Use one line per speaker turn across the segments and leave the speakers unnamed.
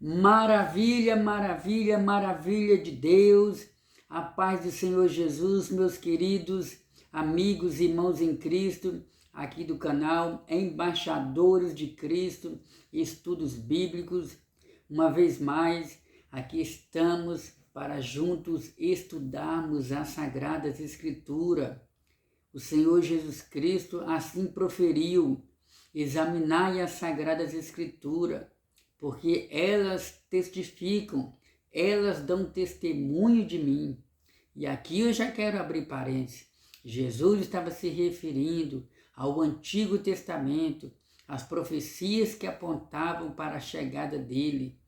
Maravilha, maravilha, maravilha de Deus, a paz do Senhor Jesus, meus queridos amigos e irmãos em Cristo, aqui do canal Embaixadores de Cristo, Estudos Bíblicos. Uma vez mais, aqui estamos para juntos estudarmos as Sagradas Escrituras. O Senhor Jesus Cristo assim proferiu: examinai as Sagradas Escrituras, porque elas testificam, elas dão testemunho de mim. E aqui eu já quero abrir parênteses. Jesus estava se referindo ao Antigo Testamento, às profecias que apontavam para a chegada dele.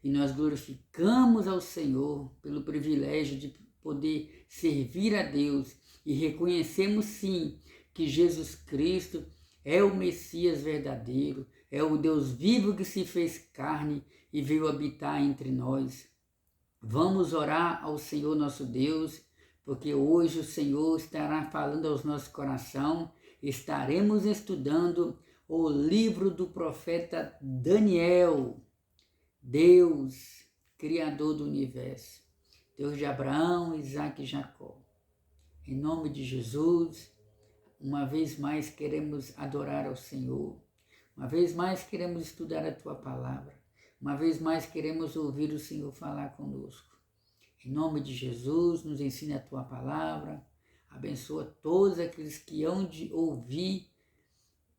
E nós glorificamos ao Senhor pelo privilégio de poder servir a Deus e reconhecemos sim que Jesus Cristo é o Messias verdadeiro, é o Deus vivo que se fez carne e veio habitar entre nós. Vamos orar ao Senhor nosso Deus, porque hoje o Senhor estará falando aos nossos corações. Estaremos estudando o livro do profeta Daniel. Deus, Criador do universo, Deus de Abraão, Isaque e Jacó. Em nome de Jesus, uma vez mais queremos adorar ao Senhor. Uma vez mais queremos estudar a Tua Palavra. Uma vez mais queremos ouvir o Senhor falar conosco. Em nome de Jesus, nos ensina a Tua Palavra. Abençoa todos aqueles que hão de ouvir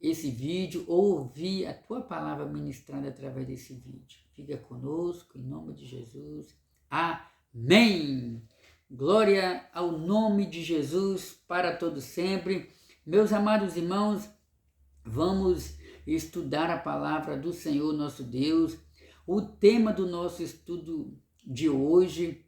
esse vídeo ou ouvir a Tua Palavra ministrada através desse vídeo. Fica conosco, em nome de Jesus. Amém! Glória ao nome de Jesus para todos sempre. Meus amados irmãos, vamos estudar a palavra do Senhor nosso Deus. O tema do nosso estudo de hoje,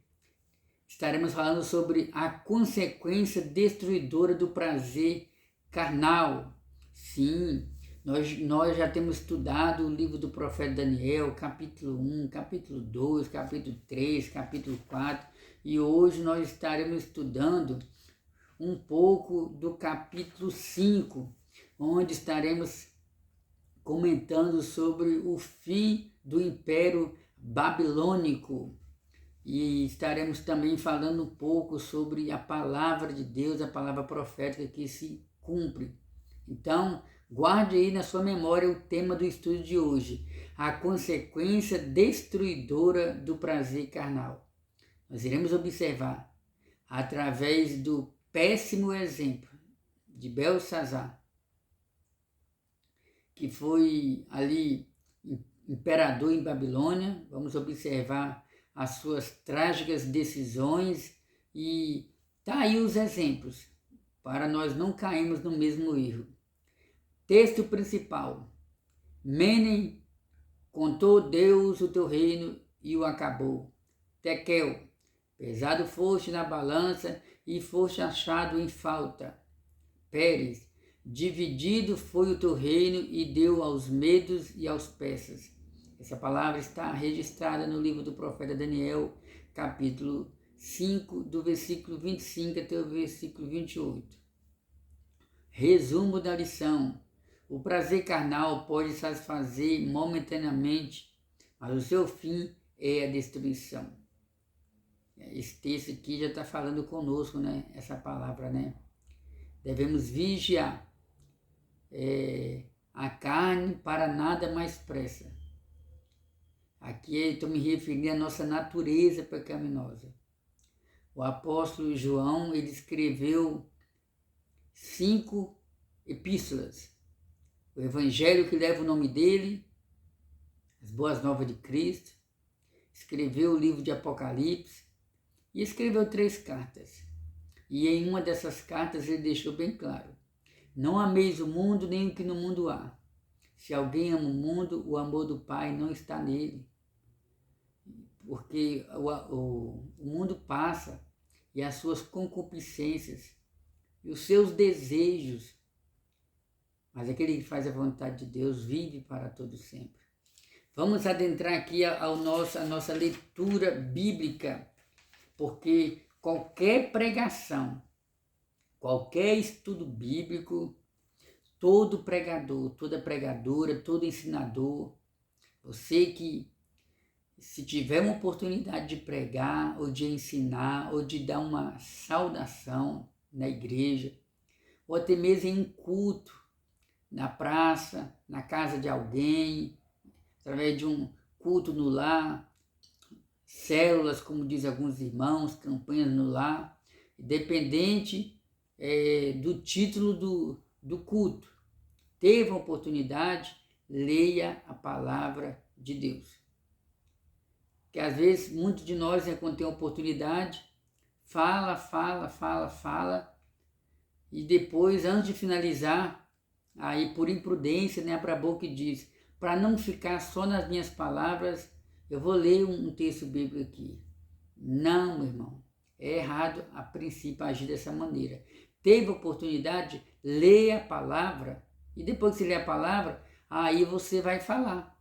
estaremos falando sobre a consequência destruidora do prazer carnal. Sim, nós já temos estudado o livro do profeta Daniel, capítulo 1, capítulo 2, capítulo 3, capítulo 4, e hoje nós estaremos estudando um pouco do capítulo 5, onde estaremos comentando sobre o fim do Império Babilônico. E estaremos também falando um pouco sobre a palavra de Deus, a palavra profética que se cumpre. Então, guarde aí na sua memória o tema do estudo de hoje: a consequência destruidora do prazer carnal. Nós iremos observar, através do péssimo exemplo de Belsazar, que foi ali imperador em Babilônia. Vamos observar as suas trágicas decisões e tá aí os exemplos para nós não cairmos no mesmo erro. Texto principal: Menem contou Deus o teu reino e o acabou. Tekel: pesado foste na balança e foste achado em falta. Pérez: dividido foi o teu reino e deu aos medos e aos persas. Essa palavra está registrada no livro do profeta Daniel, capítulo 5, do versículo 25 até o versículo 28. Resumo da lição: o prazer carnal pode satisfazer momentaneamente, mas o seu fim é a destruição. Esse texto aqui já está falando conosco, né? Essa palavra, né? Devemos vigiar a carne para nada mais pressa. Aqui estou me referindo à nossa natureza pecaminosa. O apóstolo João, ele escreveu 5 epístolas. O evangelho que leva o nome dele, as boas novas de Cristo, escreveu o livro de Apocalipse e escreveu 3 cartas. E em uma dessas cartas ele deixou bem claro: não ameis o mundo nem o que no mundo há. Se alguém ama o mundo, o amor do Pai não está nele. Porque o mundo passa e as suas concupiscências e os seus desejos, mas aquele que faz a vontade de Deus vive para todo sempre. Vamos adentrar aqui a nossa leitura bíblica, porque qualquer pregação, qualquer estudo bíblico, todo pregador, toda pregadora, todo ensinador, você que se tiver uma oportunidade de pregar, ou de ensinar, ou de dar uma saudação na igreja, ou até mesmo em um culto, na praça, na casa de alguém, através de um culto no lar, células, como dizem alguns irmãos, campanhas no lar, independente do título do culto. Teve uma oportunidade, leia a palavra de Deus. Que às vezes, muitos de nós, quando tem oportunidade, fala, e depois, antes de finalizar, aí por imprudência, para a boca diz, para não ficar só nas minhas palavras, eu vou ler um texto bíblico aqui. Não, meu irmão, é errado a princípio agir dessa maneira. Teve oportunidade, leia a palavra, e depois que você lê a palavra, aí você vai falar.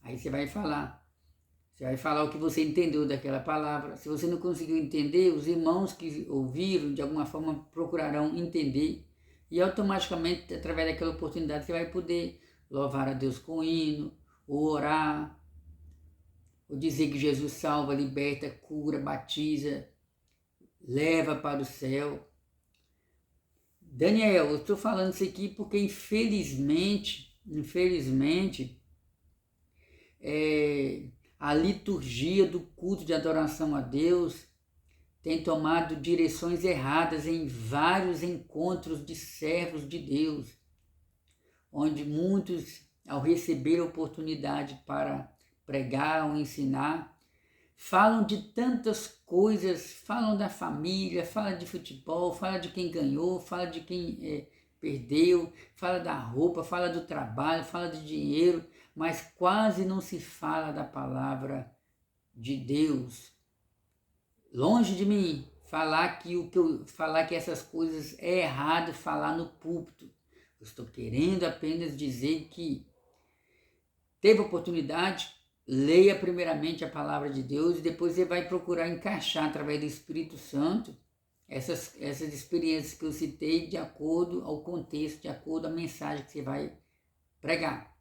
Você vai falar o que você entendeu daquela palavra. Se você não conseguiu entender, os irmãos que ouviram, de alguma forma, procurarão entender. E automaticamente, através daquela oportunidade, você vai poder louvar a Deus com hino, ou orar, ou dizer que Jesus salva, liberta, cura, batiza, leva para o céu. Daniel, eu estou falando isso aqui porque, infelizmente, a liturgia do culto de adoração a Deus tem tomado direções erradas em vários encontros de servos de Deus, onde muitos, ao receber a oportunidade para pregar ou ensinar, falam de tantas coisas, falam da família, falam de futebol, falam de quem ganhou, falam de quem perdeu, fala da roupa, fala do trabalho, fala de dinheiro, mas quase não se fala da palavra de Deus. Longe de mim falar que essas coisas é errado falar no púlpito. Eu estou querendo apenas dizer que teve oportunidade, leia primeiramente a palavra de Deus e depois você vai procurar encaixar através do Espírito Santo essas experiências que eu citei de acordo ao contexto, de acordo à mensagem que você vai pregar.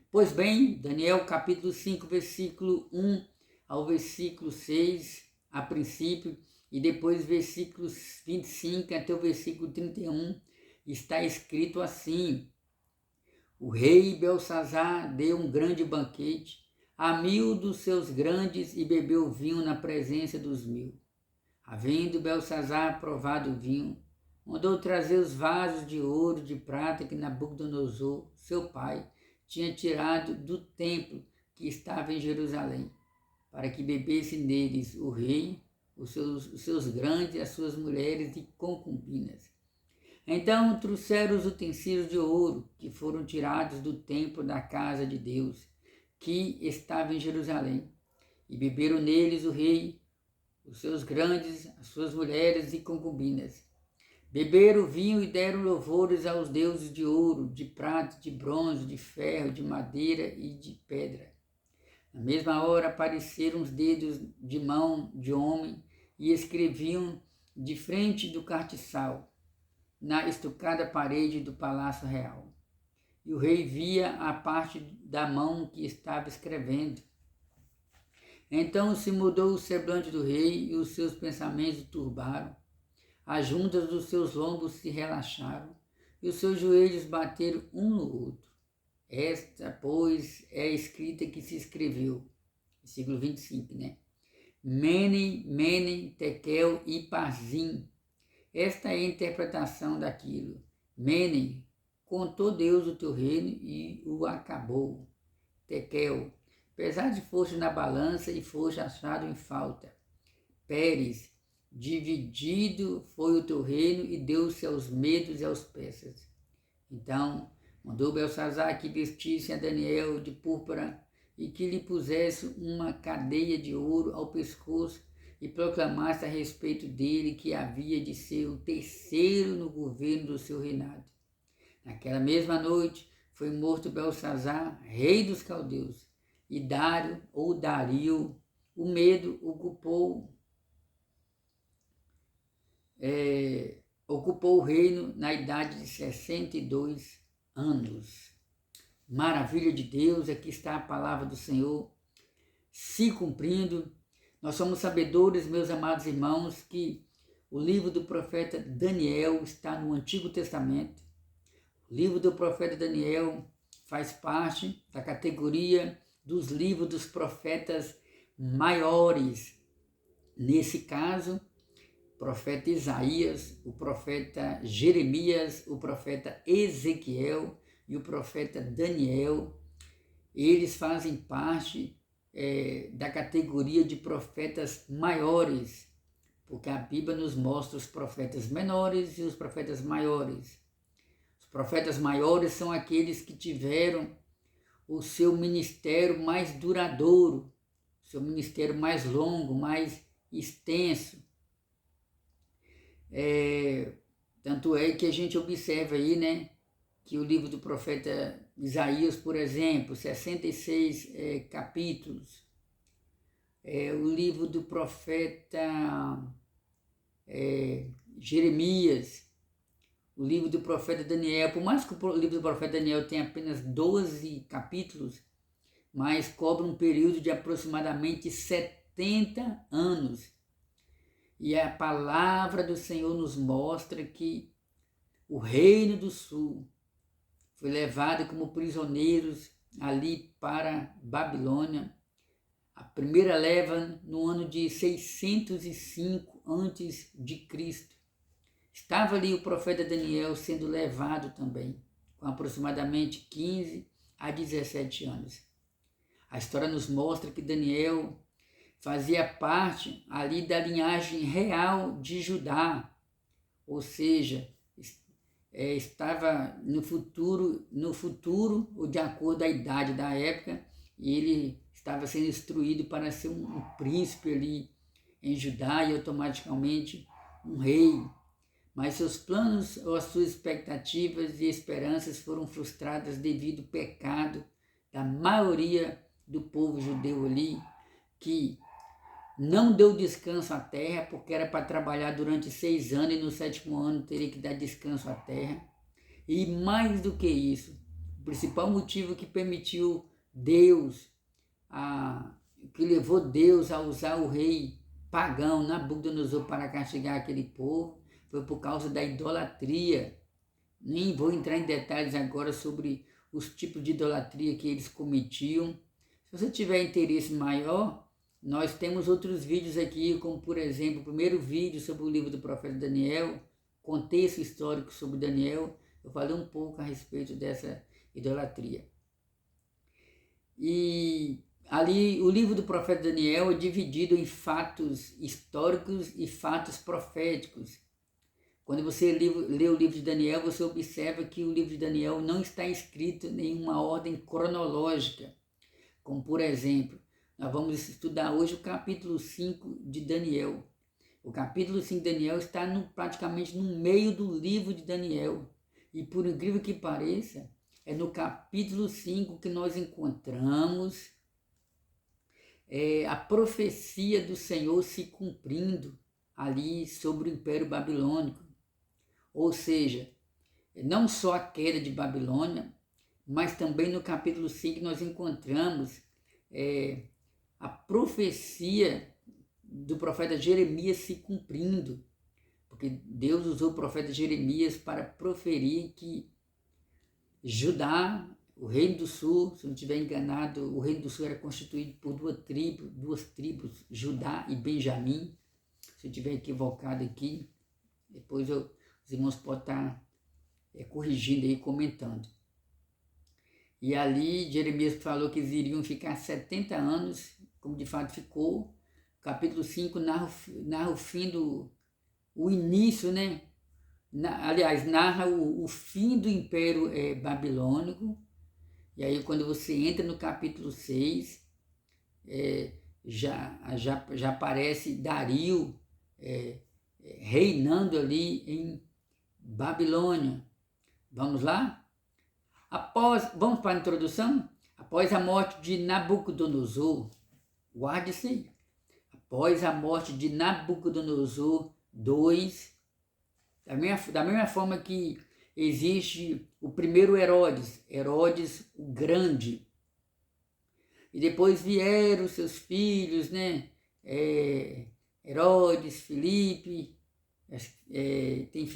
Pois bem, Daniel capítulo 5, versículo 1 ao versículo 6, a princípio, e depois versículos 25 até o versículo 31, está escrito assim: o rei Belsazar deu um grande banquete a 1000 dos seus grandes e bebeu vinho na presença dos 1000. Havendo Belsazar provado o vinho, mandou trazer os vasos de ouro, de prata que Nabucodonosor, seu pai, tinha tirado do templo que estava em Jerusalém, para que bebesse neles o rei, os seus grandes, as suas mulheres e concubinas. Então trouxeram os utensílios de ouro que foram tirados do templo da casa de Deus, que estava em Jerusalém, e beberam neles o rei, os seus grandes, as suas mulheres e concubinas. Beberam o vinho e deram louvores aos deuses de ouro, de prata, de bronze, de ferro, de madeira e de pedra. Na mesma hora apareceram os dedos de mão de homem e escreviam de frente do cartiçal, na estucada parede do palácio real. E o rei via a parte da mão que estava escrevendo. Então se mudou o semblante do rei e os seus pensamentos turbaram. As juntas dos seus lombos se relaxaram e os seus joelhos bateram um no outro. Esta, pois, é a escrita que se escreveu. Versículo 25, Mene, Mene, Tekel e Parzim. Esta é a interpretação daquilo. Mene, contou Deus o teu reino e o acabou. Tekel, pesado foste na balança e foste achado em falta. Pérez, dividido foi o teu reino e deu-se aos medos e aos persas. Então mandou Belsazar que vestisse a Daniel de púrpura e que lhe pusesse uma cadeia de ouro ao pescoço e proclamasse a respeito dele que havia de ser o terceiro no governo do seu reinado. Naquela mesma noite foi morto Belsazar, rei dos caldeus, e Dário, ou Dario, o medo ocupou o reino na idade de 62 anos. Maravilha de Deus, aqui está a palavra do Senhor. se cumprindo. Nós somos sabedores, meus amados irmãos, que o livro do profeta Daniel está no Antigo Testamento. O livro do profeta Daniel faz parte da categoria dos livros dos profetas maiores. Nesse caso, o profeta Isaías, o profeta Jeremias, o profeta Ezequiel e o profeta Daniel, eles fazem parte da categoria de profetas maiores, porque a Bíblia nos mostra os profetas menores e os profetas maiores. Os profetas maiores são aqueles que tiveram o seu ministério mais duradouro, o seu ministério mais longo, mais extenso. Tanto é que a gente observa aí, né, que o livro do profeta Isaías, por exemplo, 66 capítulos. O livro do profeta Jeremias, o livro do profeta Daniel, por mais que o livro do profeta Daniel tenha apenas 12 capítulos, mas cobre um período de aproximadamente 70 anos. E a palavra do Senhor nos mostra que o reino do sul foi levado como prisioneiros ali para Babilônia. A primeira leva no ano de 605 a.C. Estava ali o profeta Daniel sendo levado também, com aproximadamente 15 a 17 anos. A história nos mostra que Daniel fazia parte ali da linhagem real de Judá, ou seja, estava no futuro, ou de acordo com a idade da época, e ele estava sendo instruído para ser um príncipe ali em Judá e automaticamente um rei. Mas seus planos ou as suas expectativas e esperanças foram frustradas devido ao pecado da maioria do povo judeu ali, que não deu descanso à terra, porque era para trabalhar durante 6 anos e no 7º ano teria que dar descanso à terra. E mais do que isso, o principal motivo que permitiu Deus, que levou Deus a usar o rei pagão Nabucodonosor para castigar aquele povo, foi por causa da idolatria. Nem vou entrar em detalhes agora sobre os tipos de idolatria que eles cometiam. Se você tiver interesse maior, nós temos outros vídeos aqui, como por exemplo, o primeiro vídeo sobre o livro do profeta Daniel, contexto histórico sobre Daniel, eu falei um pouco a respeito dessa idolatria. E ali o livro do profeta Daniel é dividido em fatos históricos e fatos proféticos. Quando você lê o livro de Daniel, você observa que o livro de Daniel não está escrito em nenhuma ordem cronológica, como por exemplo, nós vamos estudar hoje o capítulo 5 de Daniel. O capítulo 5 de Daniel está praticamente no meio do livro de Daniel. E por incrível que pareça, é no capítulo 5 que nós encontramos a profecia do Senhor se cumprindo ali sobre o Império Babilônico. Ou seja, não só a queda de Babilônia, mas também no capítulo 5 nós encontramos a profecia do profeta Jeremias se cumprindo, porque Deus usou o profeta Jeremias para proferir que Judá, o reino do sul, se não estiver enganado, o reino do sul era constituído por duas tribos, Judá e Benjamim. Se eu estiver equivocado aqui, depois os irmãos podem estar corrigindo aí, comentando. E ali Jeremias falou que eles iriam ficar 70 anos, como de fato ficou. Capítulo 5 narra o fim o início, né? Narra o fim do Império Babilônico. E aí quando você entra no capítulo 6, já aparece Dario reinando ali em Babilônia. Vamos lá? Vamos para a introdução? Após a morte de Nabucodonosor, guarde-se aí. Após a morte de Nabucodonosor II, da mesma forma que existe o primeiro Herodes o Grande, E depois vieram seus filhos, né? Herodes, Filipe, tem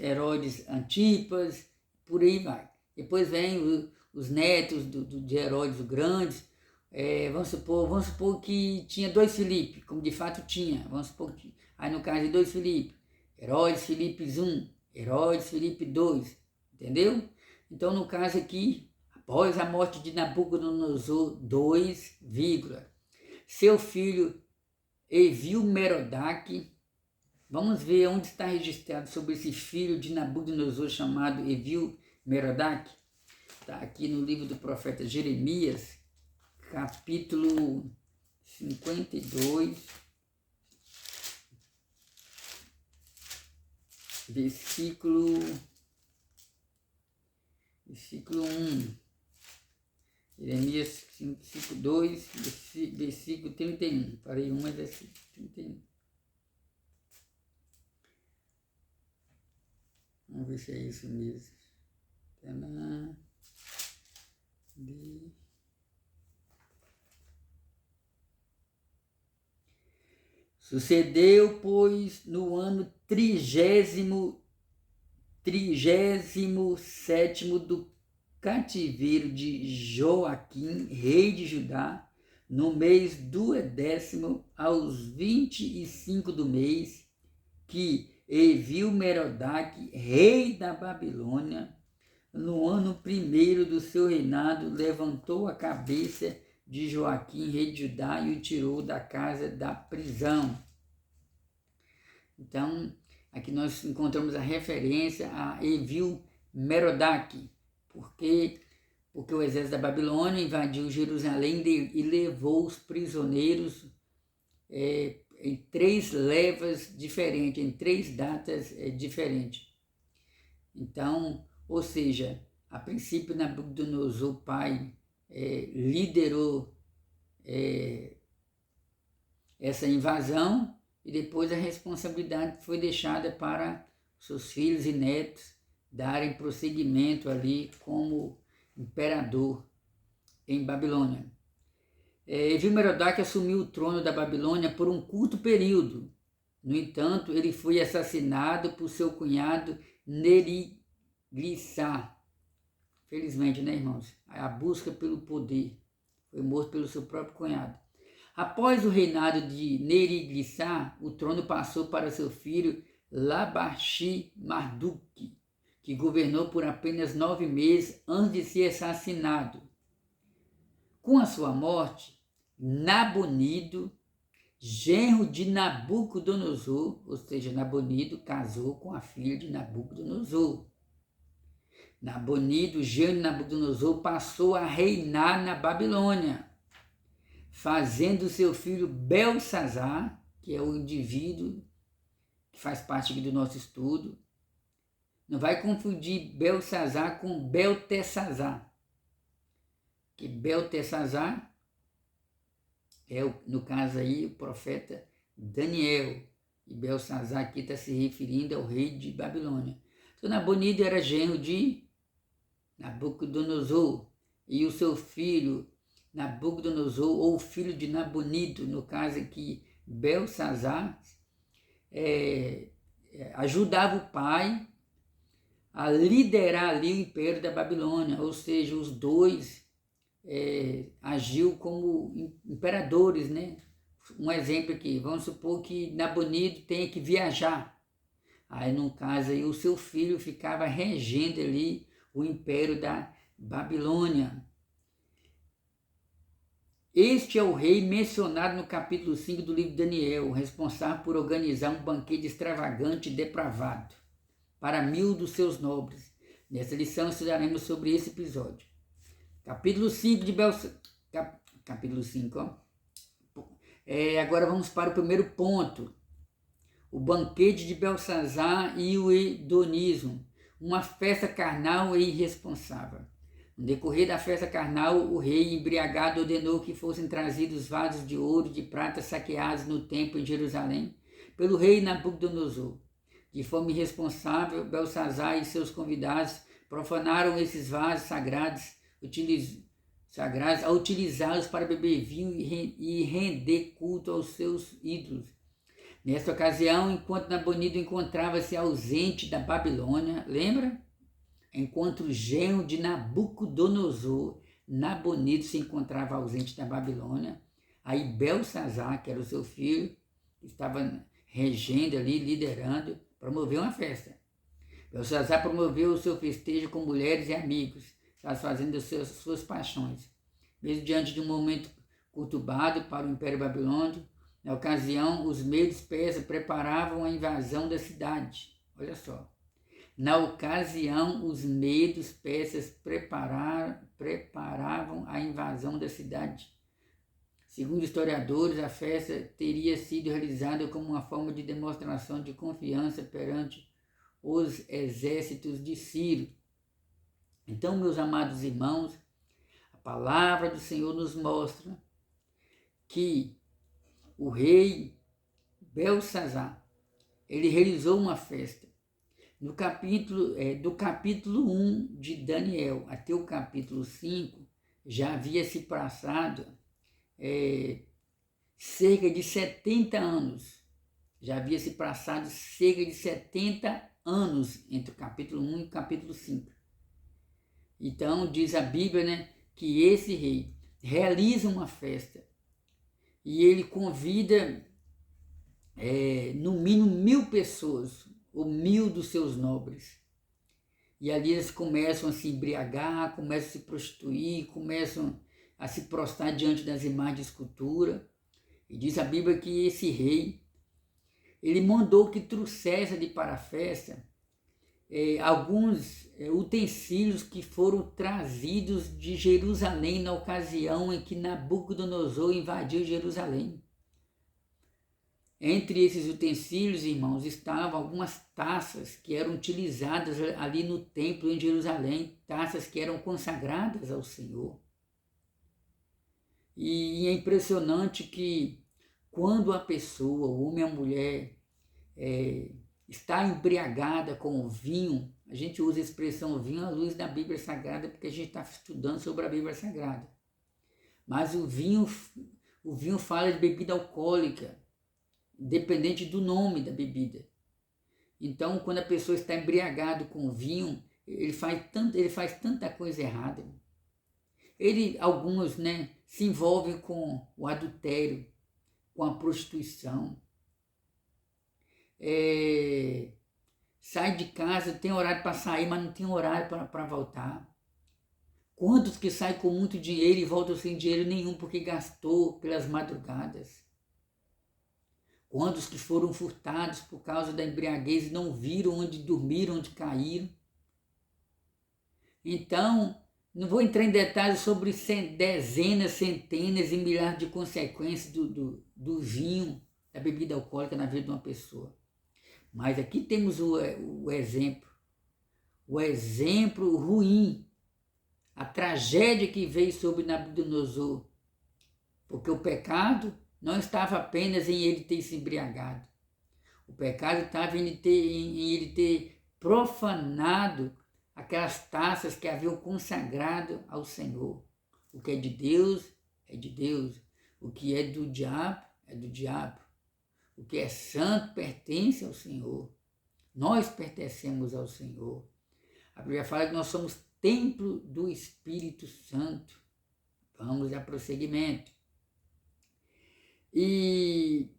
Herodes Antipas, por aí vai. Depois vem os netos de Herodes o Grande. Vamos supor que tinha 2 Filipe, como de fato tinha. Vamos supor que, aí no caso de 2 Filipe, Herodes Filipe I, Herodes Filipe II, entendeu? Então no caso aqui, após a morte de Nabucodonosor II, seu filho Evil-Merodach, vamos ver onde está registrado sobre esse filho de Nabucodonosor chamado Evil-Merodach. Está aqui no livro do profeta Jeremias, capítulo 52, versículo 1. Jeremias 52, versículo 31. Parei 1, mas é 31. Vamos ver se é isso mesmo. Sucedeu, pois, no ano 37º do cativeiro de Joaquim, rei de Judá, no mês do 10º, aos 25 do mês, que Evil-Merodach, rei da Babilônia, no ano 1º do seu reinado, levantou a cabeça de Joaquim, rei de Judá, e o tirou da casa da prisão. Então, aqui nós encontramos a referência a Evil-Merodach, porque o exército da Babilônia invadiu Jerusalém e levou os prisioneiros em 3 levas diferentes, em 3 datas diferentes. Então, ou seja, a princípio Nabucodonosor, pai, liderou essa invasão, e depois a responsabilidade foi deixada para seus filhos e netos darem prosseguimento ali como imperador em Babilônia. Evil-Merodach assumiu o trono da Babilônia por um curto período. No entanto, ele foi assassinado por seu cunhado Neriglissar. Felizmente, né, irmãos? A busca pelo poder. Foi morto pelo seu próprio cunhado. Após o reinado de Neriglissar, o trono passou para seu filho Labashi-Marduk, que governou por apenas 9 meses antes de ser assassinado. Com a sua morte, Nabonido, genro de Nabucodonosor, ou seja, Nabonido casou com a filha de Nabucodonosor. Nabonido, genro de Nabucodonosor, passou a reinar na Babilônia, fazendo seu filho Belsazar, que é o indivíduo que faz parte aqui do nosso estudo. Não vai confundir Belsazar com Beltesazar, que Beltesazar é, no caso aí, o profeta Daniel, e Belsazar aqui está se referindo ao rei de Babilônia. Então, Nabonido era genro de Nabucodonosor, e o seu filho Nabucodonosor, ou filho de Nabonido, no caso aqui, Belsazar, ajudava o pai a liderar ali o império da Babilônia, ou seja, os dois agiu como imperadores, né? Um exemplo aqui, vamos supor que Nabonido tenha que viajar. Aí, no caso, aí, o seu filho ficava regendo ali o império da Babilônia. Este é o rei mencionado no capítulo 5 do livro de Daniel, responsável por organizar um banquete extravagante e depravado para 1000 dos seus nobres. Nessa lição estudaremos sobre esse episódio. Capítulo 5 de Belsazar. Capítulo 5, ó. Agora vamos para o primeiro ponto. O banquete de Belsazar e o hedonismo. Uma festa carnal e irresponsável. No decorrer da festa carnal, o rei, embriagado, ordenou que fossem trazidos vasos de ouro e de prata saqueados no templo em Jerusalém pelo rei Nabucodonosor. De forma irresponsável, Belsazar e seus convidados profanaram esses vasos sagrados, sagrados, a utilizá-los para beber vinho e render culto aos seus ídolos. Nesta ocasião, enquanto Nabonido encontrava-se ausente da Babilônia, lembra? Enquanto o genro de Nabucodonosor, Nabonido, se encontrava ausente da Babilônia, aí Belsazar, que era o seu filho, estava regendo ali, liderando, promoveu uma festa. Belsazar promoveu o seu festejo com mulheres e amigos, satisfazendo suas paixões. Mesmo diante de um momento conturbado para o Império Babilônico, na ocasião, os medos persas preparavam a invasão da cidade. Olha só. Na ocasião, os medos persas preparavam a invasão da cidade. Segundo historiadores, a festa teria sido realizada como uma forma de demonstração de confiança perante os exércitos de Ciro. Então, meus amados irmãos, a palavra do Senhor nos mostra que o rei Belsazar, ele realizou uma festa. Do capítulo 1 de Daniel até o capítulo 5, já havia se passado cerca de 70 anos. Já havia se passado cerca de 70 anos entre o capítulo 1 e o capítulo 5. Então, diz a Bíblia, né, que esse rei realiza uma festa e ele convida no mínimo 1000 pessoas, ou 1000 dos seus nobres. E ali eles começam a se embriagar, começam a se prostituir, começam a se prostrar diante das imagens de escultura. E diz a Bíblia que esse rei, ele mandou que trouxesse ali para a festa alguns utensílios que foram trazidos de Jerusalém na ocasião em que Nabucodonosor invadiu Jerusalém. Entre esses utensílios, irmãos, estavam algumas taças que eram utilizadas ali no templo em Jerusalém, taças que eram consagradas ao Senhor. E é impressionante que quando a pessoa, o homem ou a mulher, está embriagada com o vinho, a gente usa a expressão vinho à luz da Bíblia Sagrada porque a gente está estudando sobre a Bíblia Sagrada. Mas o vinho fala de bebida alcoólica, dependente do nome da bebida. Então, quando a pessoa está embriagada com o vinho, ele faz tanta coisa errada. Alguns, se envolvem com o adultério, com a prostituição. Sai de casa, tem horário para sair, mas não tem horário para voltar. Quantos que saem com muito dinheiro e voltam sem dinheiro nenhum porque gastou pelas madrugadas? Quantos que foram furtados por causa da embriaguez e não viram onde dormiram, onde caíram? Então, não vou entrar em detalhes sobre dezenas, centenas e milhares de consequências do vinho, da bebida alcoólica na vida de uma pessoa. Mas aqui temos o exemplo ruim, a tragédia que veio sobre Nabucodonosor, porque o pecado não estava apenas em ele ter se embriagado. O pecado estava em ele ter profanado aquelas taças que haviam consagrado ao Senhor. O que é de Deus, é de Deus. O que é do diabo, é do diabo. O que é santo pertence ao Senhor. Nós pertencemos ao Senhor. A Bíblia fala que nós somos templo do Espírito Santo. Vamos a prosseguimento. E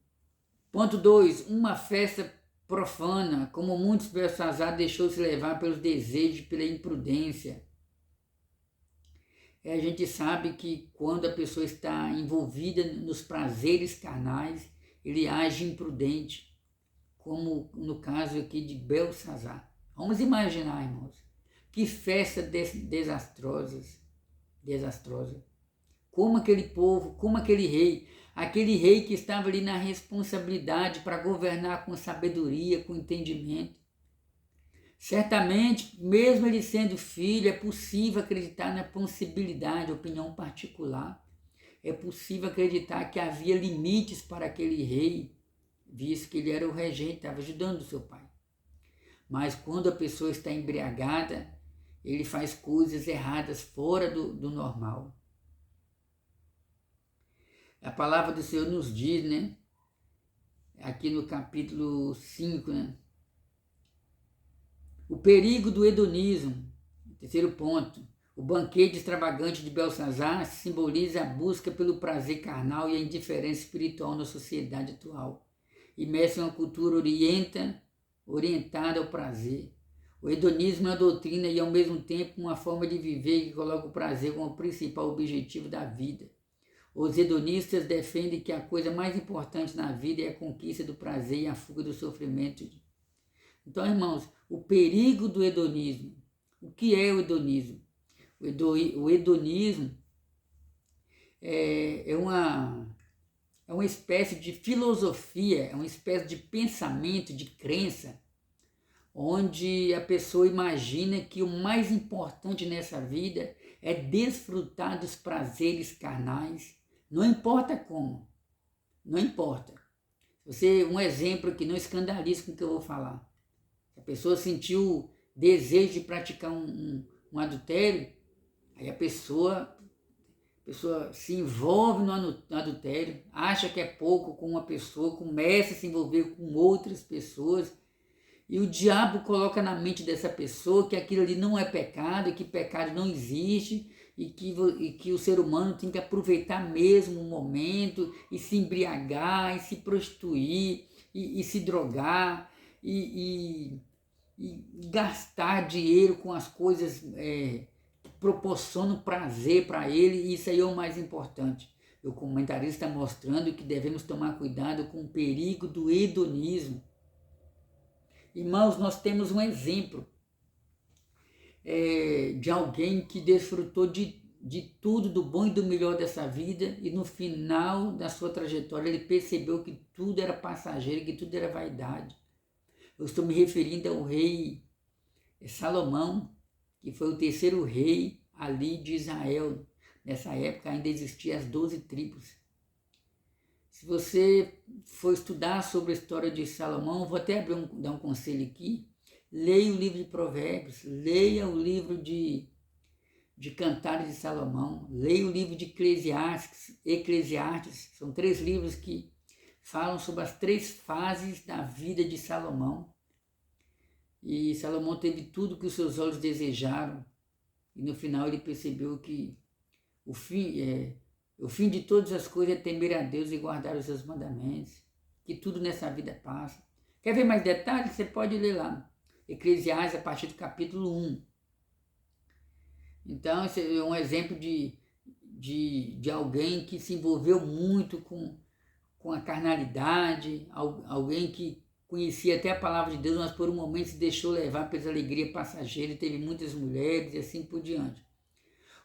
ponto 2, uma festa profana, como muitos Belsazar deixou-se levar pelos desejos, pela imprudência. A gente sabe que quando a pessoa está envolvida nos prazeres carnais, ele age imprudente, como no caso aqui de Belsazar. Vamos imaginar, irmãos, que festa desastrosa. Como aquele povo, como aquele rei que estava ali na responsabilidade para governar com sabedoria, com entendimento. Certamente, mesmo ele sendo filho, é possível acreditar na possibilidade, opinião particular. É possível acreditar que havia limites para aquele rei, visto que ele era o regente, estava ajudando o seu pai. Mas quando a pessoa está embriagada, ele faz coisas erradas fora do normal. A palavra do Senhor nos diz, né? Aqui no capítulo 5, né? O perigo do hedonismo. Terceiro ponto. O banquete extravagante de Belsazar simboliza a busca pelo prazer carnal e a indiferença espiritual na sociedade atual. Imersa em uma cultura orientada ao prazer. O hedonismo é uma doutrina e, ao mesmo tempo, uma forma de viver que coloca o prazer como o principal objetivo da vida. Os hedonistas defendem que a coisa mais importante na vida é a conquista do prazer e a fuga do sofrimento. Então, irmãos, o perigo do hedonismo. O que é o hedonismo? O hedonismo é uma espécie de filosofia, é uma espécie de pensamento, de crença, onde a pessoa imagina que o mais importante nessa vida é desfrutar dos prazeres carnais, não importa como, não importa. Um exemplo aqui, não escandalize com o que eu vou falar. A pessoa sentiu desejo de praticar um adultério, aí a pessoa se envolve no adultério, acha que é pouco com uma pessoa, começa a se envolver com outras pessoas, e o diabo coloca na mente dessa pessoa que aquilo ali não é pecado, que pecado não existe, e que o ser humano tem que aproveitar mesmo o momento, e se embriagar, e se prostituir, e se drogar, e gastar dinheiro com as coisas que proporcionam prazer para ele, e isso aí é o mais importante. O comentarista está mostrando que devemos tomar cuidado com o perigo do hedonismo. Irmãos, nós temos um exemplo de alguém que desfrutou de tudo, do bom e do melhor dessa vida, e no final da sua trajetória ele percebeu que tudo era passageiro, que tudo era vaidade. Eu estou me referindo ao rei Salomão, que foi o terceiro rei ali de Israel. Nessa época ainda existiam as 12 tribos. Se você for estudar sobre a história de Salomão, vou até dar um conselho aqui, leia o livro de Provérbios, leia o livro de Cantares de Salomão, leia o livro de Eclesiastes, são 3 livros que falam sobre as 3 fases da vida de Salomão. E Salomão teve tudo que os seus olhos desejaram, e no final ele percebeu que o fim de todas as coisas é temer a Deus e guardar os seus mandamentos, que tudo nessa vida passa. Quer ver mais detalhes? Você pode ler lá, Eclesiastes, a partir do capítulo 1. Então, esse é um exemplo de alguém que se envolveu muito com a carnalidade, alguém que conhecia até a palavra de Deus, mas por um momento se deixou levar pela alegria passageira e teve muitas mulheres e assim por diante.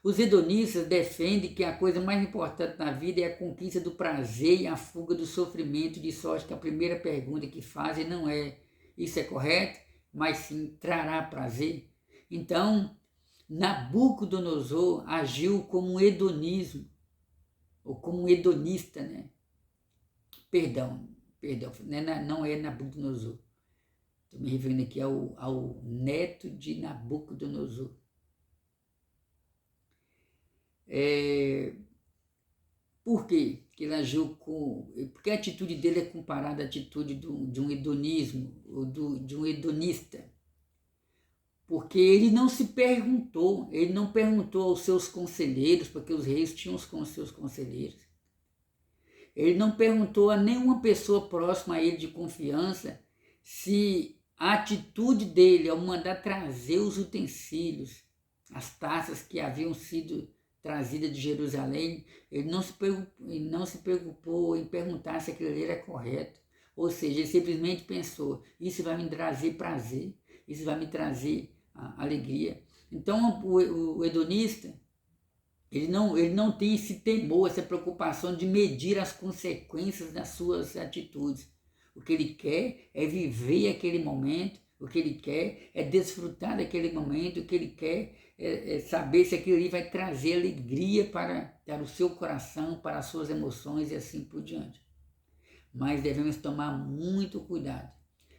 Os hedonistas defendem que a coisa mais importante na vida é a conquista do prazer e a fuga do sofrimento, de sorte que a primeira pergunta que fazem não é isso é correto, mas sim trará prazer. Então, Nabucodonosor agiu como um hedonismo, ou como um hedonista, né? Perdão, não é Nabucodonosor. Estou me referindo aqui ao neto de Nabucodonosor. Por quê? Que ele agiu porque a atitude dele é comparada à atitude de um hedonismo, ou de um hedonista. Porque ele não perguntou aos seus conselheiros, porque os reis tinham os seus conselheiros. Ele não perguntou a nenhuma pessoa próxima a ele de confiança se a atitude dele ao mandar trazer os utensílios, as taças que haviam sido trazidas de Jerusalém, ele não se preocupou em perguntar se aquilo ali era correto. Ou seja, ele simplesmente pensou, isso vai me trazer prazer, isso vai me trazer alegria. Então o hedonista, ele não tem esse temor, essa preocupação de medir as consequências das suas atitudes. O que ele quer é viver aquele momento, o que ele quer é desfrutar daquele momento, o que ele quer é saber se aquilo ali vai trazer alegria para o seu coração, para as suas emoções e assim por diante. Mas devemos tomar muito cuidado.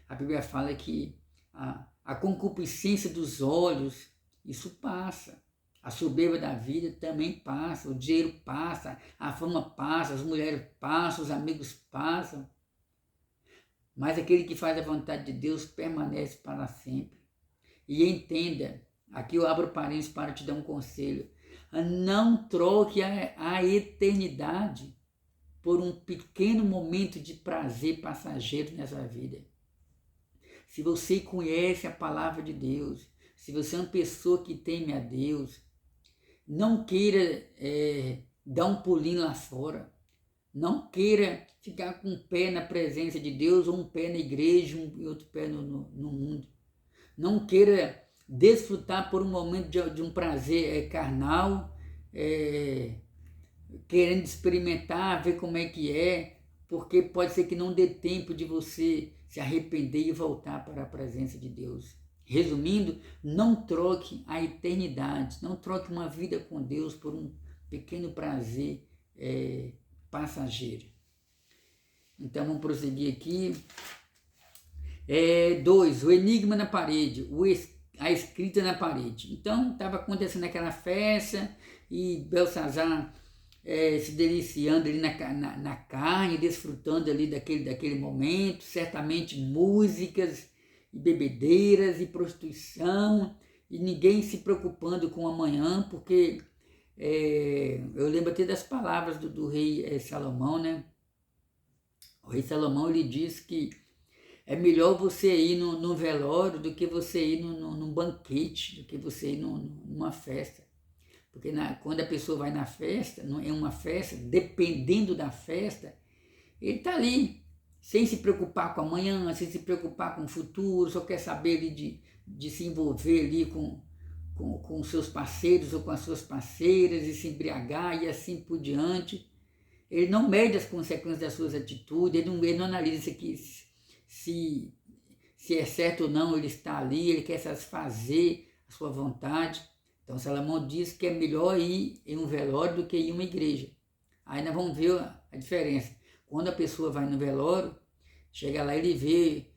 A Bíblia fala que a concupiscência dos olhos, isso passa. A soberba da vida também passa, o dinheiro passa, a fama passa, as mulheres passam, os amigos passam. Mas aquele que faz a vontade de Deus permanece para sempre. E entenda, aqui eu abro parênteses para te dar um conselho. Não troque a eternidade por um pequeno momento de prazer passageiro nessa vida. Se você conhece a palavra de Deus, se você é uma pessoa que teme a Deus, não queira dar um pulinho lá fora. Não queira ficar com um pé na presença de Deus, ou um pé na igreja e outro pé no mundo. Não queira desfrutar por um momento de um prazer carnal, querendo experimentar, ver como é que é, porque pode ser que não dê tempo de você se arrepender e voltar para a presença de Deus. Resumindo, não troque a eternidade, não troque uma vida com Deus por um pequeno prazer passageiro. Então vamos prosseguir aqui. 2. O enigma na parede, a escrita na parede. Então estava acontecendo aquela festa e Belsazar se deliciando ali na carne, desfrutando ali daquele momento, certamente músicas e bebedeiras e prostituição, e ninguém se preocupando com o amanhã, porque eu lembro até das palavras do rei Salomão, né? O rei Salomão, ele diz que é melhor você ir no velório do que você ir num banquete, do que você ir numa festa. Porque quando a pessoa vai na festa, em uma festa, dependendo da festa, ele está ali, sem se preocupar com amanhã, sem se preocupar com o futuro, só quer saber ali de se envolver ali com seus parceiros ou com as suas parceiras e se embriagar e assim por diante. Ele não mede as consequências das suas atitudes, ele não analisa se é certo ou não ele está ali, ele quer satisfazer a sua vontade. Então Salomão diz que é melhor ir em um velório do que ir em uma igreja. Aí nós vamos ver a diferença. Quando a pessoa vai no velório, chega lá, ele vê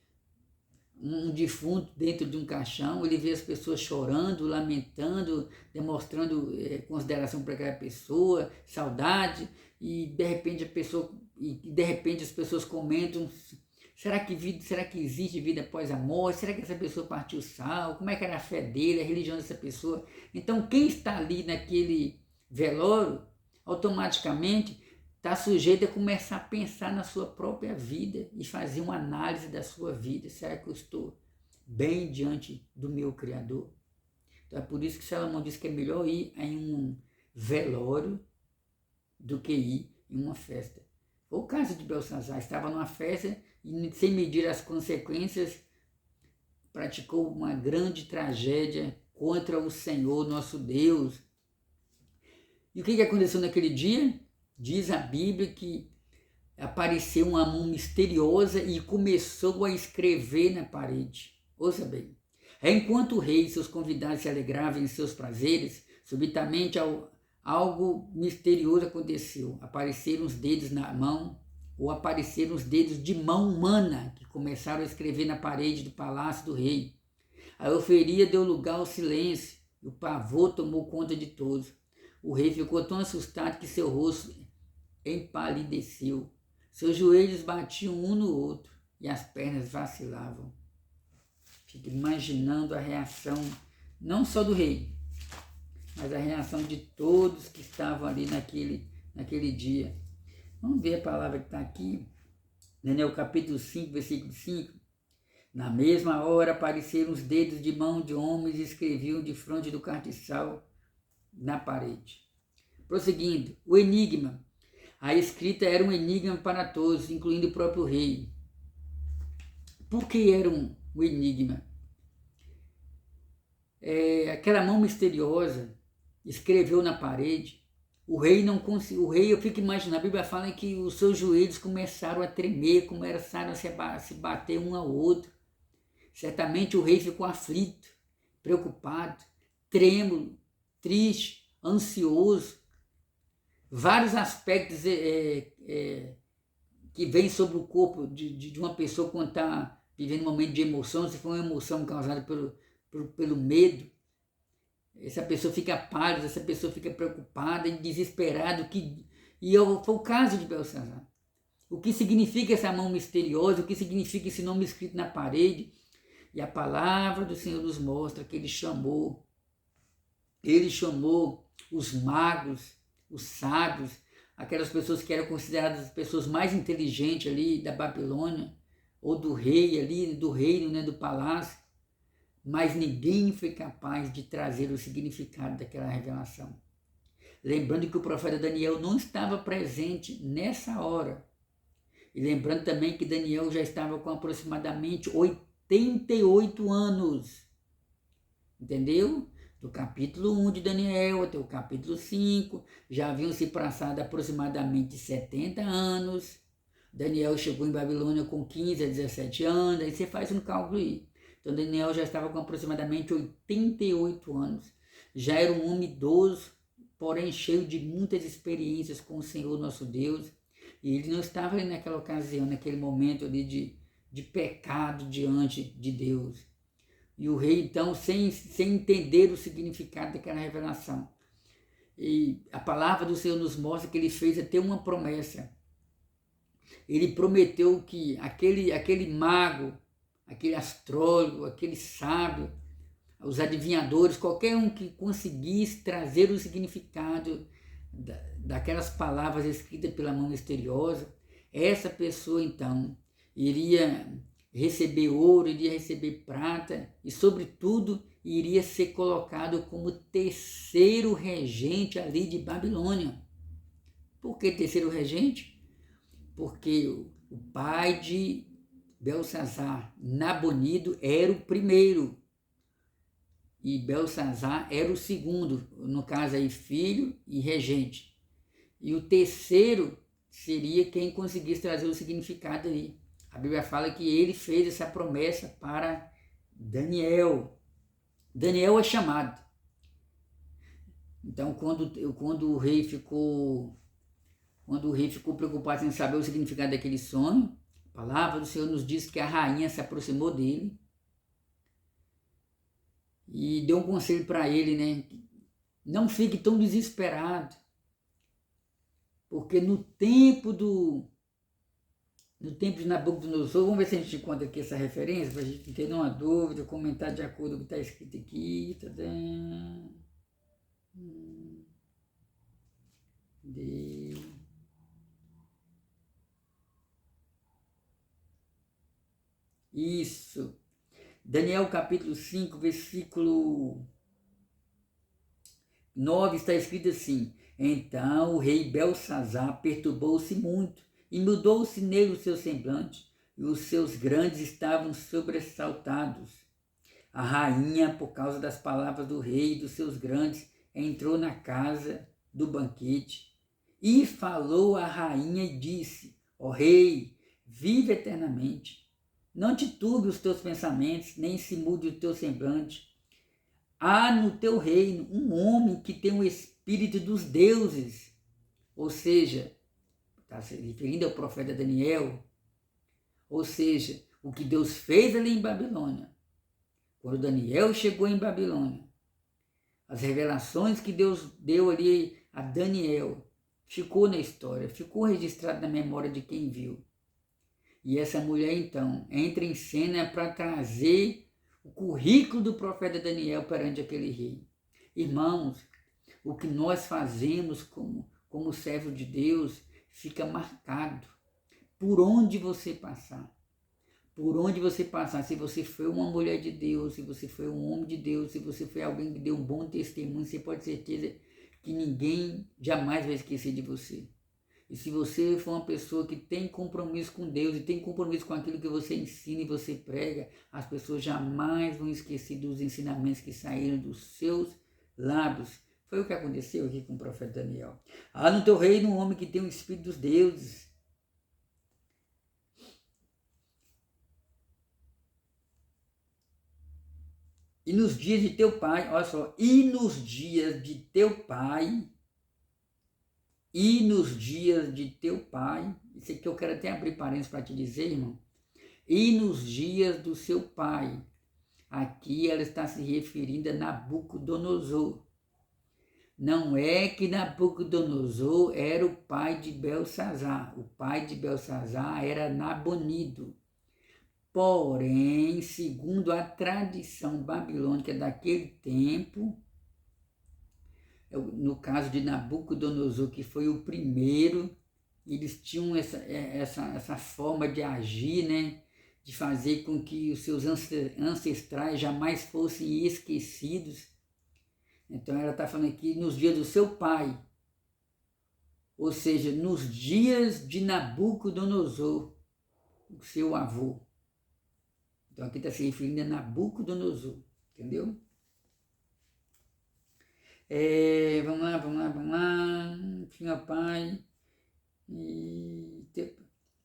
um defunto dentro de um caixão, ele vê as pessoas chorando, lamentando, demonstrando consideração para aquela pessoa, saudade, e de repente as pessoas comentam: será que existe vida após a morte? Será que essa pessoa partiu salvo? Como é que era a fé dele, a religião dessa pessoa? Então quem está ali naquele velório, automaticamente está sujeito a começar a pensar na sua própria vida e fazer uma análise da sua vida. Será que eu estou bem diante do meu Criador? Então é por isso que Salomão diz que é melhor ir em um velório do que ir em uma festa. Foi o caso de Belsazar, estava numa festa e, sem medir as consequências, praticou uma grande tragédia contra o Senhor, nosso Deus. E o que aconteceu naquele dia? Diz a Bíblia que apareceu uma mão misteriosa e começou a escrever na parede. Ouça bem. Enquanto o rei e seus convidados se alegravam em seus prazeres, subitamente algo misterioso aconteceu. Apareceram os dedos na mão, ou apareceram os dedos de mão humana, que começaram a escrever na parede do palácio do rei. A euforia deu lugar ao silêncio, e o pavor tomou conta de todos. O rei ficou tão assustado que seu rosto empalideceu. Seus joelhos batiam um no outro e as pernas vacilavam. Fico imaginando a reação, não só do rei, mas a reação de todos que estavam ali naquele dia. Vamos ver a palavra que está aqui, Daniel capítulo 5, versículo 5. Na mesma hora apareceram os dedos de mão de homens e escreviam de fronte do castiçal na parede. Prosseguindo, o enigma. A escrita era um enigma para todos, incluindo o próprio rei. Por que era um enigma? Aquela mão misteriosa escreveu na parede. O rei não conseguiu. O rei, eu fico imaginando, a Bíblia fala que os seus joelhos começaram a tremer, começaram a se bater um ao outro. Certamente o rei ficou aflito, preocupado, trêmulo, triste, ansioso. Vários aspectos que vêm sobre o corpo de uma pessoa quando está vivendo um momento de emoção, se for uma emoção causada pelo medo. essa pessoa fica pálida, essa pessoa fica preocupada e desesperada. Foi o caso de Belsazar. O que significa essa mão misteriosa, o que significa esse nome escrito na parede. E a palavra do Senhor nos mostra que ele chamou os magos, os sábios, aquelas pessoas que eram consideradas as pessoas mais inteligentes ali da Babilônia, ou do rei ali, do reino, né, do palácio, mas ninguém foi capaz de trazer o significado daquela revelação. Lembrando que o profeta Daniel não estava presente nessa hora. E lembrando também que Daniel já estava com aproximadamente 88 anos. Entendeu? Do capítulo 1 de Daniel até o capítulo 5, já haviam se passado aproximadamente 70 anos. Daniel chegou em Babilônia com 15 a 17 anos, aí você faz um cálculo aí. Então Daniel já estava com aproximadamente 88 anos. Já era um homem idoso, porém cheio de muitas experiências com o Senhor nosso Deus. E ele não estava ali naquela ocasião, naquele momento ali de pecado diante de Deus. E o rei, então, sem entender o significado daquela revelação. E a palavra do Senhor nos mostra que ele fez até uma promessa. Ele prometeu que aquele mago, aquele astrólogo, aquele sábio, os adivinhadores, qualquer um que conseguisse trazer o significado daquelas palavras escritas pela mão misteriosa, essa pessoa, então, iria receber ouro, iria receber prata e, sobretudo, iria ser colocado como terceiro regente ali de Babilônia. Por que terceiro regente? Porque o pai de Belsazar, Nabonido, era o primeiro e Belsazar era o segundo, no caso aí filho e regente. E o terceiro seria quem conseguisse trazer o significado aí. A Bíblia fala que ele fez essa promessa para Daniel. Daniel é chamado. Então, quando o rei ficou preocupado em saber o significado daquele sonho, a palavra do Senhor nos diz que a rainha se aproximou dele e deu um conselho para ele, né? Não fique tão desesperado, porque no tempo de Nabucodonosor, vamos ver se a gente encontra aqui essa referência, para a gente não ter nenhuma dúvida, comentar de acordo com o que está escrito aqui. Isso. Daniel capítulo 5, versículo 9, está escrito assim: Então o rei Belsazar perturbou-se muito, e mudou-se nele o seu semblante, e os seus grandes estavam sobressaltados. A rainha, por causa das palavras do rei e dos seus grandes, entrou na casa do banquete, e falou à rainha e disse: Ó rei, vive eternamente. Não te turbe os teus pensamentos, nem se mude o teu semblante. Há no teu reino um homem que tem o espírito dos deuses. Ou seja, está se referindo ao profeta Daniel. Ou seja, o que Deus fez ali em Babilônia. Quando Daniel chegou em Babilônia, as revelações que Deus deu ali a Daniel ficou na história, ficou registrado na memória de quem viu. E essa mulher, então, entra em cena para trazer o currículo do profeta Daniel perante aquele rei. Irmãos, o que nós fazemos como servo de Deus fica marcado por onde você passar. Por onde você passar, se você foi uma mulher de Deus, se você foi um homem de Deus, se você foi alguém que deu um bom testemunho, você pode ter certeza que ninguém jamais vai esquecer de você. E se você for uma pessoa que tem compromisso com Deus e tem compromisso com aquilo que você ensina e você prega, as pessoas jamais vão esquecer dos ensinamentos que saíram dos seus lábios. Foi o que aconteceu aqui com o profeta Daniel. Há no teu reino um homem que tem o espírito dos deuses. E nos dias de teu pai, olha só, e nos dias de teu pai, isso aqui eu quero até abrir parênteses para te dizer, irmão, e nos dias do seu pai, Aqui ela está se referindo a Nabucodonosor. Não é que Nabucodonosor era o pai de Belsazar. O pai de Belsazar era Nabonido. Porém, segundo a tradição babilônica daquele tempo, no caso de Nabucodonosor, que foi o primeiro, eles tinham essa forma de agir, né? De fazer com que os seus ancestrais jamais fossem esquecidos. Então ela está falando aqui nos dias do seu pai, ou seja, nos dias de Nabucodonosor, o seu avô. Então aqui está se referindo a Nabucodonosor, entendeu? Vamos lá. Enfim, ó pai.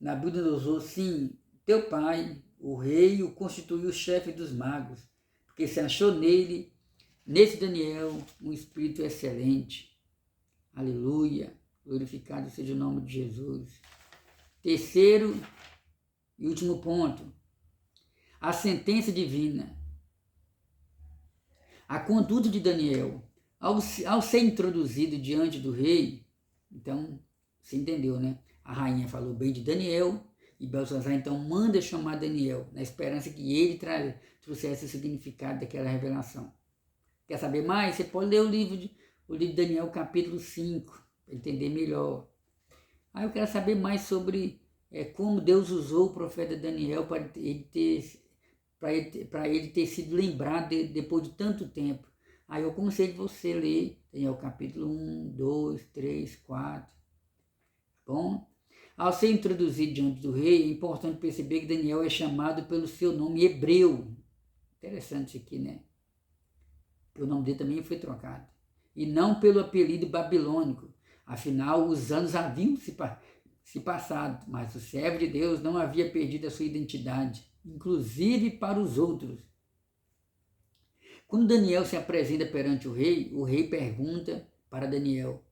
Nabucodonosor, sim, teu pai, o rei, o constituiu chefe dos magos, porque se achou nesse Daniel, um espírito excelente. Aleluia, glorificado seja o nome de Jesus. Terceiro e último ponto, a sentença divina. A conduta de Daniel, ao ser introduzido diante do rei, então, você entendeu, né? A rainha falou bem de Daniel, e Belsazar então manda chamar Daniel, na esperança que ele trouxesse o significado daquela revelação. Quer saber mais? Você pode ler o livro de Daniel, capítulo 5, para entender melhor. Aí eu quero saber mais sobre como Deus usou o profeta Daniel para ele ter sido lembrado depois de tanto tempo. Aí eu aconselho você a ler Daniel capítulo 1, 2, 3, 4. Bom? Ao ser introduzido diante do rei, é importante perceber que Daniel é chamado pelo seu nome hebreu. Interessante isso aqui, né? O nome dele também foi trocado. E não pelo apelido babilônico. Afinal, os anos haviam se passado, mas o servo de Deus não havia perdido a sua identidade, inclusive para os outros. Quando Daniel se apresenta perante o rei pergunta para Daniel: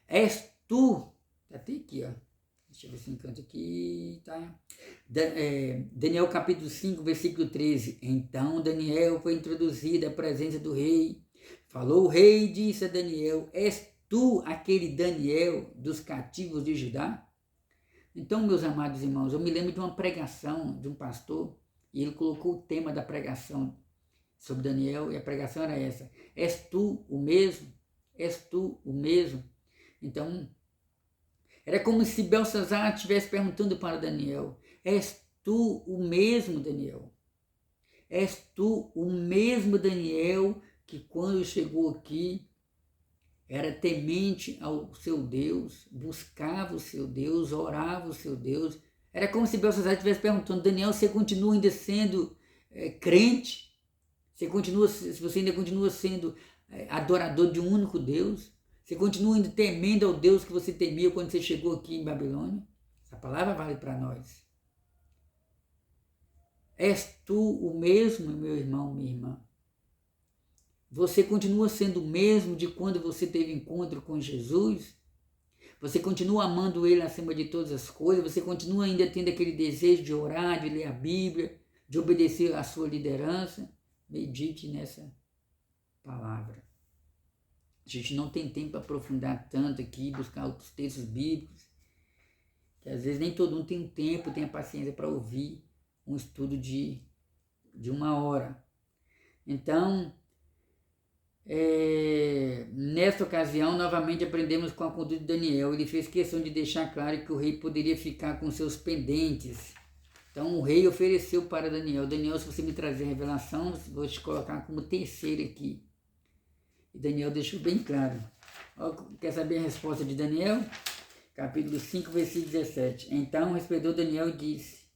és tu? Até aqui, ó. Deixa eu ver se encanto aqui, tá? Daniel capítulo 5, versículo 13. Então Daniel foi introduzido à presença do rei. Falou o rei e disse a Daniel: és tu aquele Daniel dos cativos de Judá? Então, meus amados irmãos, eu me lembro de uma pregação de um pastor, e ele colocou o tema da pregação sobre Daniel, e a pregação era essa: és tu o mesmo? És tu o mesmo? Então, era como se Belsazar estivesse perguntando para Daniel: és tu o mesmo, Daniel? És tu o mesmo Daniel que quando chegou aqui era temente ao seu Deus, buscava o seu Deus, orava o seu Deus? Era como se Belsazar estivesse perguntando: Daniel, você continua ainda sendo crente? Você ainda continua sendo adorador de um único Deus? Você continua ainda temendo ao Deus que você temia quando você chegou aqui em Babilônia? Essa palavra vale para nós. És tu o mesmo, meu irmão, minha irmã? Você continua sendo o mesmo de quando você teve encontro com Jesus? Você continua amando Ele acima de todas as coisas? Você continua ainda tendo aquele desejo de orar, de ler a Bíblia, de obedecer à sua liderança? Medite nessa palavra. A gente não tem tempo para aprofundar tanto aqui, buscar outros textos bíblicos, que às vezes nem todo mundo tem tempo, tem a paciência para ouvir um estudo de 1 hora. Então, nesta ocasião, novamente aprendemos com a conduta de Daniel. Ele fez questão de deixar claro que o rei poderia ficar com seus pendentes. Então, o rei ofereceu para Daniel: Daniel, se você me trazer a revelação, vou te colocar como terceiro aqui. E Daniel deixou bem claro. Quer saber a resposta de Daniel? Capítulo 5, versículo 17. Então respondeu Daniel e disse: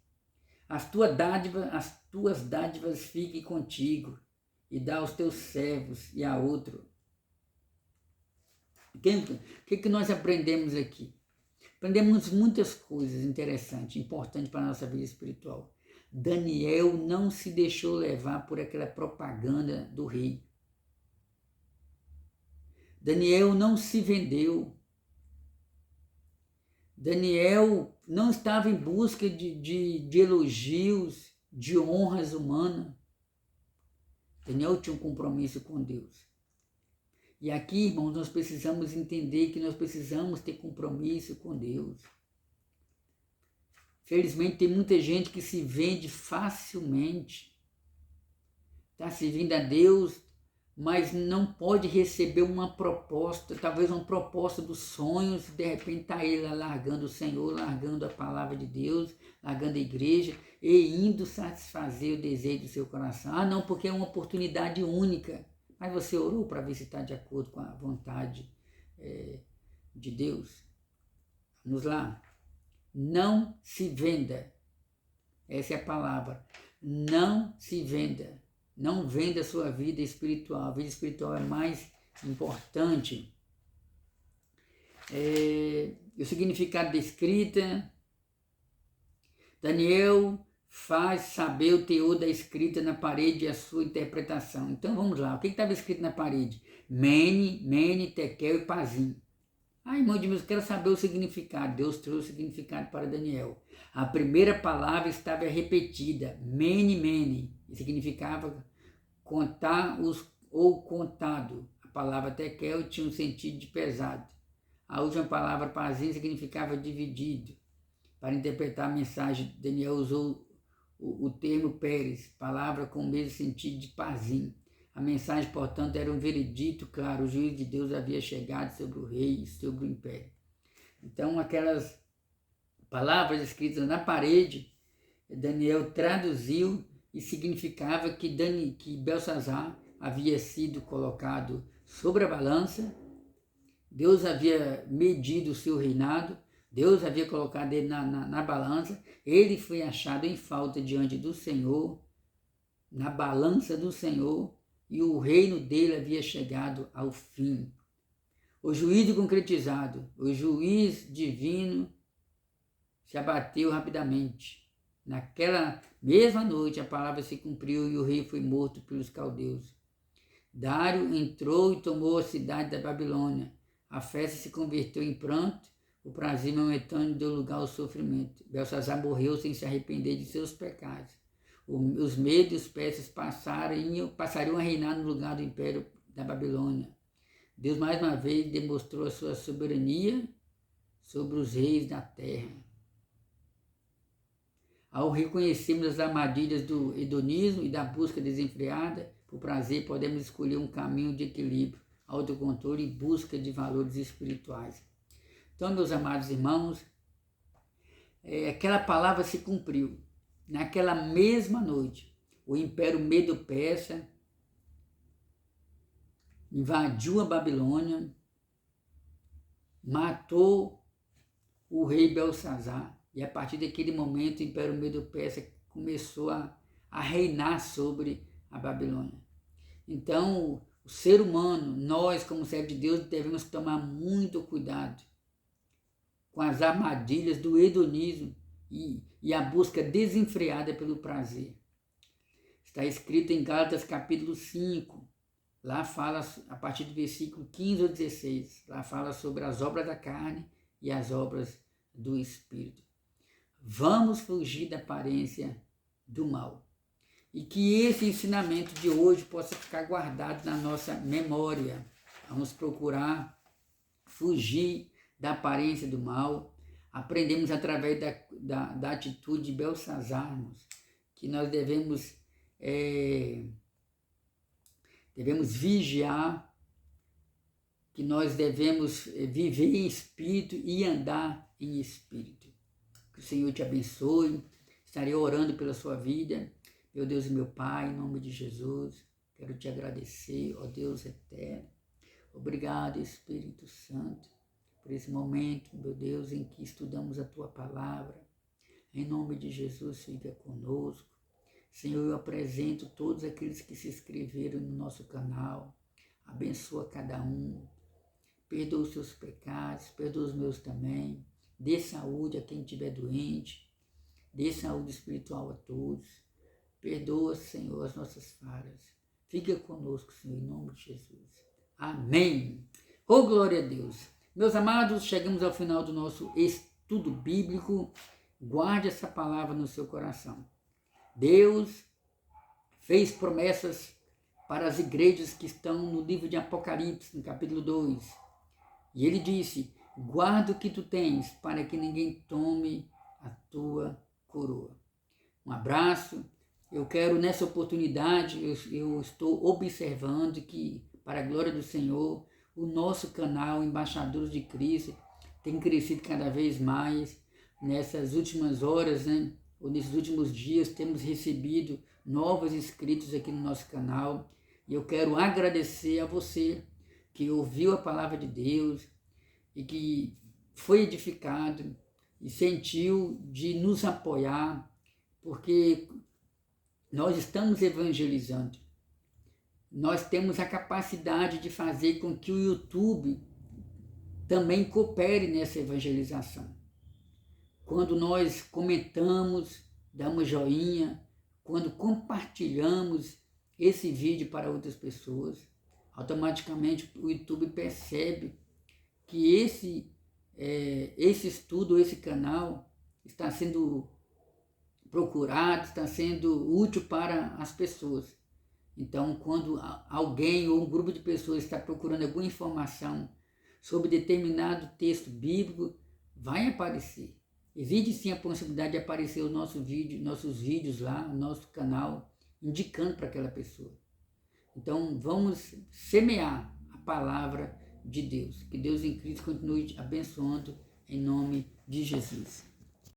as tuas dádivas fiquem contigo, e dá aos teus servos e a outro. O que nós aprendemos aqui? Aprendemos muitas coisas interessantes, importantes para a nossa vida espiritual. Daniel não se deixou levar por aquela propaganda do rei. Daniel não se vendeu. Daniel não estava em busca de elogios, de honras humanas. Daniel tinha um compromisso com Deus. E aqui, irmãos, nós precisamos entender que nós precisamos ter compromisso com Deus. Felizmente, tem muita gente que se vende facilmente. Está servindo a Deus, mas não pode receber uma proposta, talvez uma proposta dos sonhos, de repente está ele lá largando o Senhor, largando a palavra de Deus, largando a igreja e indo satisfazer o desejo do seu coração. Ah, não, porque é uma oportunidade única. Mas você orou para ver se está de acordo com a vontade de Deus? Vamos lá. Não se venda. Essa é a palavra. Não se venda. Não venda a sua vida espiritual. A vida espiritual é mais importante. O significado da escrita. Daniel faz saber o teor da escrita na parede e a sua interpretação. Então vamos lá. O que estava escrito na parede? Mene, Tekel e Pazim. Irmão de Deus, eu quero saber o significado. Deus trouxe o significado para Daniel. A primeira palavra estava repetida. Mene. E significava contar ou contado. A palavra Tekel tinha um sentido de pesado. A última palavra Pazim significava dividido. Para interpretar a mensagem, Daniel usou o termo Pérez, palavra com o mesmo sentido de Pazim. A mensagem, portanto, era um veredito claro. O juízo de Deus havia chegado sobre o rei e sobre o império. Então, aquelas palavras escritas na parede, Daniel traduziu e significava que Belsazar havia sido colocado sobre a balança, Deus havia medido o seu reinado, Deus havia colocado ele na balança, ele foi achado em falta diante do Senhor, na balança do Senhor, e o reino dele havia chegado ao fim. O juízo concretizado, o juiz divino se abateu rapidamente. Naquela mesma noite a palavra se cumpriu e o rei foi morto pelos caldeus. Dário entrou e tomou a cidade da Babilônia. A festa se converteu em pranto, o prazer momentâneo deu lugar ao sofrimento. Belsazar morreu sem se arrepender de seus pecados. Os medos e os persas passariam a reinar no lugar do império da Babilônia. Deus mais uma vez demonstrou a sua soberania sobre os reis da terra. Ao reconhecermos as armadilhas do hedonismo e da busca desenfreada por prazer, podemos escolher um caminho de equilíbrio, autocontrole e busca de valores espirituais. Então, meus amados irmãos, aquela palavra se cumpriu. Naquela mesma noite, o Império Medo-Persa invadiu a Babilônia, matou o rei Belsazar, e a partir daquele momento o Império Medo-Persa começou a reinar sobre a Babilônia. Então, o ser humano, nós como servos de Deus, devemos tomar muito cuidado com as armadilhas do hedonismo e a busca desenfreada pelo prazer. Está escrito em Gálatas capítulo 5, lá fala, a partir do versículo 15 ou 16, lá fala sobre as obras da carne e as obras do Espírito. Vamos fugir da aparência do mal. E que esse ensinamento de hoje possa ficar guardado na nossa memória. Vamos procurar fugir da aparência do mal. Aprendemos através da atitude de Belsazar, que nós devemos vigiar, que nós devemos viver em espírito e andar em espírito. Que o Senhor te abençoe. Estarei orando pela sua vida. Meu Deus e meu Pai, em nome de Jesus, quero te agradecer, ó Deus eterno. Obrigado, Espírito Santo, por esse momento, meu Deus, em que estudamos a Tua Palavra. Em nome de Jesus, fica conosco. Senhor, eu apresento todos aqueles que se inscreveram no nosso canal. Abençoa cada um. Perdoa os seus pecados, perdoa os meus também. Dê saúde a quem estiver doente. Dê saúde espiritual a todos. Perdoa, Senhor, as nossas falhas. Fica conosco, Senhor, em nome de Jesus. Amém. Oh, glória a Deus. Meus amados, chegamos ao final do nosso estudo bíblico. Guarde essa palavra no seu coração. Deus fez promessas para as igrejas que estão no livro de Apocalipse, no capítulo 2. E ele disse: guarda o que tu tens, para que ninguém tome a tua coroa. Um abraço. Eu quero, nessa oportunidade, eu estou observando que, para a glória do Senhor, o nosso canal Embaixadores de Cristo tem crescido cada vez mais. Nessas últimas horas, né, ou nesses últimos dias, temos recebido novos inscritos aqui no nosso canal. E eu quero agradecer a você que ouviu a palavra de Deus e que foi edificado e sentiu de nos apoiar, porque nós estamos evangelizando. Nós temos a capacidade de fazer com que o YouTube também coopere nessa evangelização. Quando nós comentamos, damos joinha, quando compartilhamos esse vídeo para outras pessoas, automaticamente o YouTube percebe que esse estudo, esse canal está sendo procurado, está sendo útil para as pessoas. Então, quando alguém ou um grupo de pessoas está procurando alguma informação sobre determinado texto bíblico, vai aparecer. Existe sim a possibilidade de aparecer nossos vídeos lá no nosso canal, indicando para aquela pessoa. Então, vamos semear a palavra de Deus. Que Deus em Cristo continue abençoando em nome de Jesus.